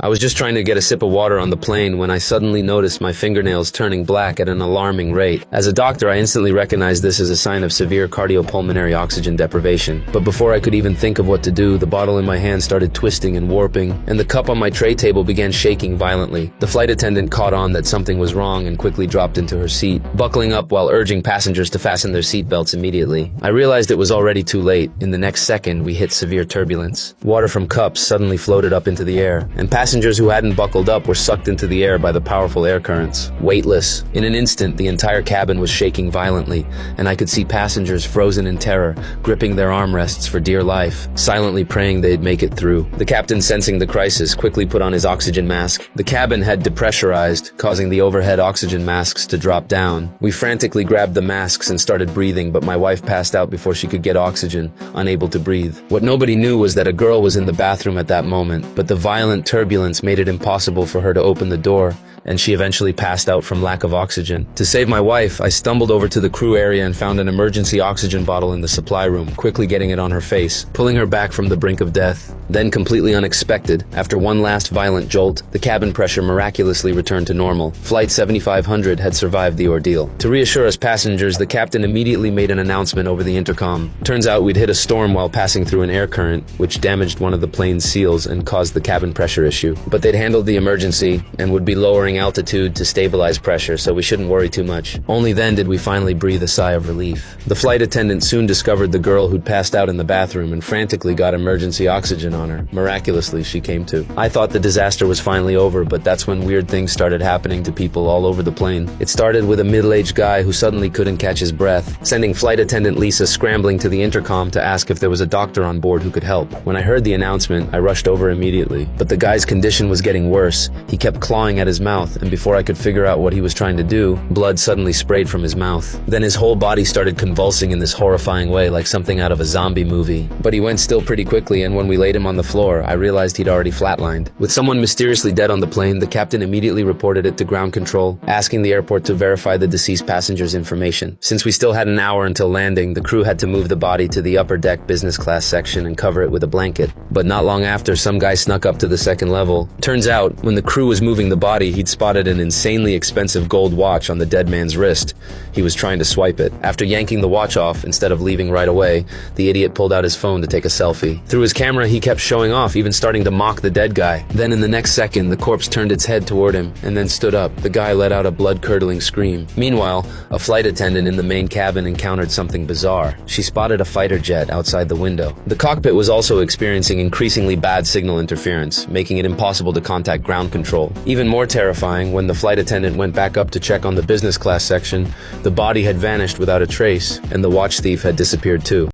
I was just trying to get a sip of water on the plane when I suddenly noticed my fingernails turning black at an alarming rate. As a doctor, I instantly recognized this as a sign of severe cardiopulmonary oxygen deprivation. But before I could even think of what to do, the bottle in my hand started twisting and warping, and the cup on my tray table began shaking violently. The flight attendant caught on that something was wrong and quickly dropped into her seat, buckling up while urging passengers to fasten their seatbelts immediately. I realized it was already too late. In the next second, we hit severe turbulence. Water from cups suddenly floated up into the air, and passengers who hadn't buckled up were sucked into the air by the powerful air currents. Weightless. In an instant, the entire cabin was shaking violently, and I could see passengers frozen in terror, gripping their armrests for dear life, silently praying they'd make it through. The captain, sensing the crisis, quickly put on his oxygen mask. The cabin had depressurized, causing the overhead oxygen masks to drop down. We frantically grabbed the masks and started breathing, but my wife passed out before she could get oxygen, unable to breathe. What nobody knew was that a girl was in the bathroom at that moment, but the violent turbulence made it impossible for her to open the door, and she eventually passed out from lack of oxygen. To save my wife, I stumbled over to the crew area and found an emergency oxygen bottle in the supply room, quickly getting it on her face, pulling her back from the brink of death. Then, completely unexpected, after one last violent jolt, the cabin pressure miraculously returned to normal. Flight 7500 had survived the ordeal. To reassure us passengers, the captain immediately made an announcement over the intercom. Turns out we'd hit a storm while passing through an air current, which damaged one of the plane's seals and caused the cabin pressure issue. But they'd handled the emergency and would be lowering altitude to stabilize pressure, so we shouldn't worry too much. Only then did we finally breathe a sigh of relief. The flight attendant soon discovered the girl who'd passed out in the bathroom and frantically got emergency oxygen on her. Miraculously, she came to. I thought the disaster was finally over, but that's when weird things started happening to people all over the plane. It started with a middle-aged guy who suddenly couldn't catch his breath, sending flight attendant Lisa scrambling to the intercom to ask if there was a doctor on board who could help. When I heard the announcement, I rushed over immediately. But the guy's condition was getting worse. He kept clawing at his mouth, and before I could figure out what he was trying to do, blood suddenly sprayed from his mouth. Then his whole body started convulsing in this horrifying way, like something out of a zombie movie. But he went still pretty quickly, and when we laid him on the floor, I realized he'd already flatlined. With someone mysteriously dead on the plane, the captain immediately reported it to ground control, asking the airport to verify the deceased passenger's information. Since we still had an hour until landing, the crew had to move the body to the upper deck business class section and cover it with a blanket. But not long after, some guy snuck up to the second level. Turns out, when the crew was moving the body, he'd spotted an insanely expensive gold watch on the dead man's wrist. He was trying to swipe it. After yanking the watch off, instead of leaving right away, the idiot pulled out his phone to take a selfie. Through his camera, he kept showing off, even starting to mock the dead guy. Then in the next second, the corpse turned its head toward him and then stood up. The guy let out a blood-curdling scream. Meanwhile, a flight attendant in the main cabin encountered something bizarre. She spotted a fighter jet outside the window. The cockpit was also experiencing increasingly bad signal interference, making it impossible to contact ground control. Even more terrifying, when the flight attendant went back up to check on the business class section, the body had vanished without a trace, and the watch thief had disappeared too.